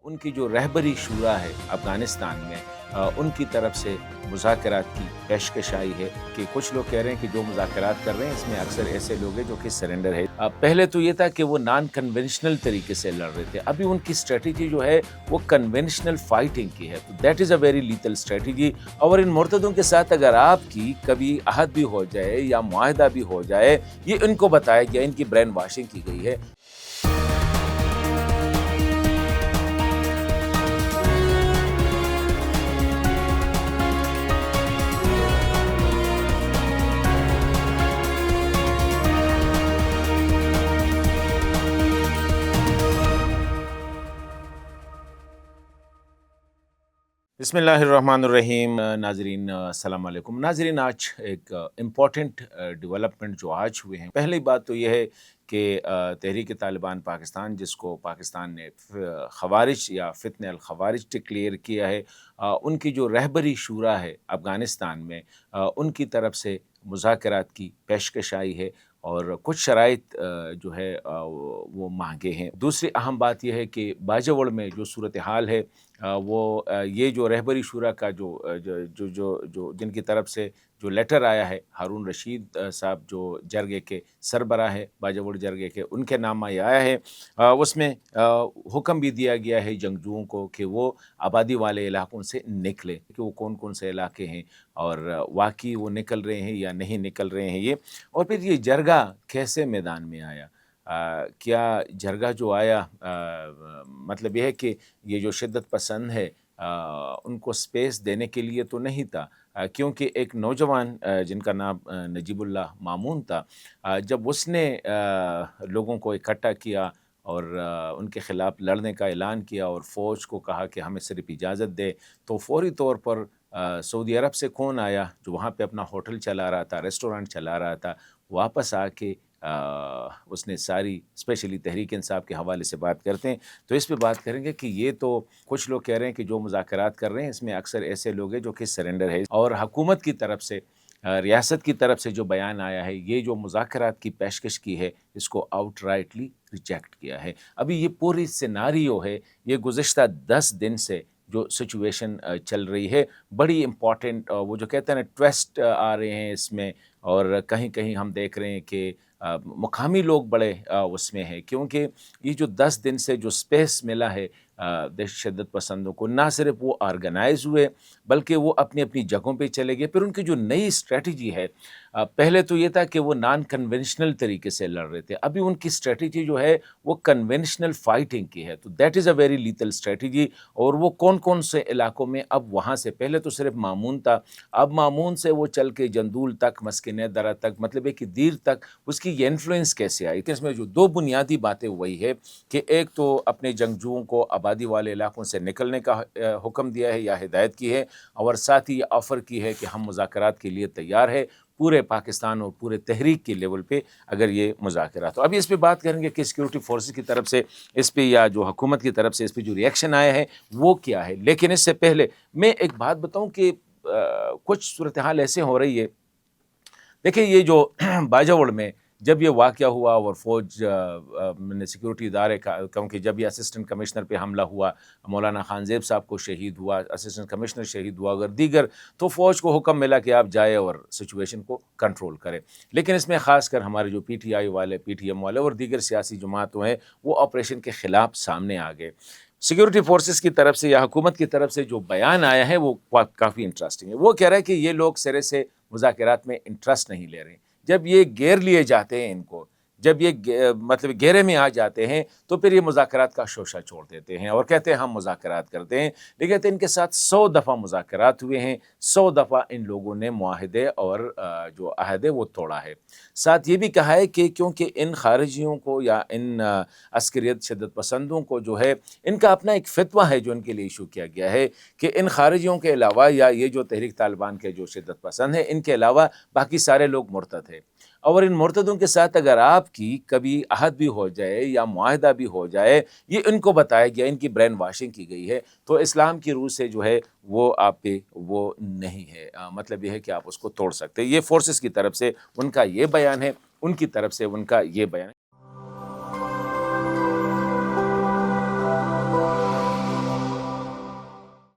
ان کی جو رہبری شورا ہے افغانستان میں ان کی طرف سے مذاکرات کی پیشکش آئی ہے کہ کچھ لوگ کہہ رہے ہیں کہ جو مذاکرات کر رہے ہیں اس میں اکثر ایسے لوگ ہیں جو کہ سرنڈر ہے۔ پہلے تو یہ تھا کہ وہ نان کنونشنل طریقے سے لڑ رہے تھے، ابھی ان کی اسٹریٹجی جو ہے وہ کنونشنل فائٹنگ کی ہے، تو that is a very little strategy. اور ان مرتدوں کے ساتھ اگر آپ کی کبھی عہد بھی ہو جائے یا معاہدہ بھی ہو جائے، یہ ان کو بتایا گیا، ان کی برین واشنگ کی گئی ہے۔ بسم اللہ الرحمن الرحیم۔ ناظرین السلام علیکم۔ ناظرین، آج ایک امپورٹنٹ ڈیولپمنٹ جو آج ہوئے ہیں، پہلی بات تو یہ ہے کہ تحریک طالبان پاکستان، جس کو پاکستان نے خوارج یا فتنہ الخوارج ڈکلیئر کیا ہے، ان کی جو رہبری شورا ہے افغانستان میں، ان کی طرف سے مذاکرات کی پیشکش آئی ہے اور کچھ شرائط جو ہے وہ مانگے ہیں۔ دوسری اہم بات یہ ہے کہ باجوڑ میں جو صورتحال ہے، وہ یہ جو رہبری شورا کا جو جن کی طرف سے جو لیٹر آیا ہے، ہارون رشید صاحب جو جرگے کے سربراہ ہے، باجوڑ جرگے کے، ان کے نامہ یہ آیا ہے، اس میں حکم بھی دیا گیا ہے جنگجوؤں کو کہ وہ آبادی والے علاقوں سے نکلے، کہ وہ کون کون سے علاقے ہیں اور واقعی وہ نکل رہے ہیں یا نہیں نکل رہے ہیں یہ۔ اور پھر یہ جرگہ کیسے میدان میں آیا؟ کیا جرگہ جو آیا، مطلب یہ ہے کہ یہ جو شدت پسند ہے ان کو سپیس دینے کے لیے تو نہیں تھا، کیونکہ ایک نوجوان جن کا نام نجیب اللہ مامون تھا، جب اس نے لوگوں کو اکٹھا کیا اور ان کے خلاف لڑنے کا اعلان کیا اور فوج کو کہا کہ ہمیں صرف اجازت دے، تو فوری طور پر سعودی عرب سے کون آیا جو وہاں پہ اپنا ہوٹل چلا رہا تھا، ریسٹورنٹ چلا رہا تھا، واپس آ کے اس نے ساری اسپیشلی تحریک انصاف کے حوالے سے بات کرتے ہیں، تو اس پہ بات کریں گے کہ یہ تو کچھ لوگ کہہ رہے ہیں کہ جو مذاکرات کر رہے ہیں اس میں اکثر ایسے لوگ ہیں جو کہ سرنڈر ہے، اور حکومت کی طرف سے، ریاست کی طرف سے جو بیان آیا ہے، یہ جو مذاکرات کی پیشکش کی ہے اس کو آؤٹ رائٹلی ریجیکٹ کیا ہے۔ ابھی یہ پوری سیناریو ہے، یہ گزشتہ 10 دن سے جو سچویشن چل رہی ہے، بڑی امپورٹنٹ، وہ جو کہتے ہیں نا ٹویسٹ آ رہے ہیں اس میں، اور کہیں کہیں ہم دیکھ رہے ہیں کہ مقامی لوگ بڑے اس میں ہیں، کیونکہ یہ جو 10 دن سے جو سپیس ملا ہے شدت پسندوں کو، نہ صرف وہ آرگنائز ہوئے بلکہ وہ اپنی اپنی جگہوں پہ چلے گئے۔ پھر ان کی جو نئی اسٹریٹجی ہے، پہلے تو یہ تھا کہ وہ نان کنونشنل طریقے سے لڑ رہے تھے، ابھی ان کی اسٹریٹجی جو ہے وہ کنونشنل فائٹنگ کی ہے، تو that is a very little strategy. اور وہ کون کون سے علاقوں میں، اب وہاں سے پہلے تو صرف مامون تھا، اب مامون سے وہ چل کے جندول تک، مسکن درہ تک، مطلب ہے کہ دیر تک اس کی یہ انفلوئنس کیسے آئی، کہ اس میں جو دو بنیادی باتیں وہی ہے کہ ایک تو اپنے جنگجوؤں کو آبادی والے علاقوں سے نکلنے کا حکم دیا ہے یا ہدایت کی ہے، اور ساتھ ہی یہ آفر کی ہے کہ ہم مذاکرات کے لیے تیار ہے پورے پاکستان اور پورے تحریک کے لیول پہ اگر یہ مذاکرات ہو۔ ابھی اس پہ بات کریں گے کہ سیکورٹی فورسز کی طرف سے اس پہ یا جو حکومت کی طرف سے اس پہ جو ریئیکشن آیا ہے وہ کیا ہے، لیکن اس سے پہلے میں ایک بات بتاؤں کہ کچھ صورتحال ایسے ہو رہی ہے۔ دیکھیں، یہ جو باجوڑ میں جب یہ واقعہ ہوا اور فوج نے سیکورٹی ادارے کا، کیونکہ جب یہ اسسٹنٹ کمشنر پہ حملہ ہوا، مولانا خان زیب صاحب کو شہید ہوا، اسسٹنٹ کمشنر شہید ہوا، اگر دیگر، تو فوج کو حکم ملا کہ آپ جائے اور سچویشن کو کنٹرول کریں، لیکن اس میں خاص کر ہمارے جو پی ٹی آئی والے، پی ٹی ایم والے اور دیگر سیاسی جماعتوں ہیں، وہ آپریشن کے خلاف سامنے آ گئے۔ سیکورٹی فورسز کی طرف سے یا حکومت کی طرف سے جو بیان آیا ہے وہ کافی انٹرسٹنگ ہے۔ وہ کہہ رہا ہے کہ یہ لوگ سرے سے مذاکرات میں انٹرسٹ نہیں لے رہے ہیں، جب یہ گھیر لیے جاتے ہیں، ان کو جب یہ مطلب گھیرے میں آ جاتے ہیں تو پھر یہ مذاکرات کا شوشہ چھوڑ دیتے ہیں اور کہتے ہیں ہم مذاکرات کرتے ہیں، لیکن ان کے ساتھ 100 دفعہ مذاکرات ہوئے ہیں، 100 دفعہ ان لوگوں نے معاہدے اور جو عہد ہے وہ توڑا ہے۔ ساتھ یہ بھی کہا ہے کہ کیونکہ ان خارجیوں کو یا ان عسکریت شدت پسندوں کو جو ہے، ان کا اپنا ایک فتویٰ ہے جو ان کے لیے ایشو کیا گیا ہے کہ ان خارجیوں کے علاوہ یا یہ جو تحریک طالبان کے جو شدت پسند ہیں، ان کے علاوہ باقی سارے لوگ مرتد ہیں، اور ان مرتدوں کے ساتھ اگر آپ کی کبھی عہد بھی ہو جائے یا معاہدہ بھی ہو جائے، یہ ان کو بتایا گیا، ان کی برین واشنگ کی گئی ہے، تو اسلام کی روح سے جو ہے وہ آپ پہ وہ نہیں ہے، مطلب یہ ہے کہ آپ اس کو توڑ سکتے۔ یہ فورسز کی طرف سے ان کا یہ بیان ہے، ان کی طرف سے ان کا یہ بیان ہے۔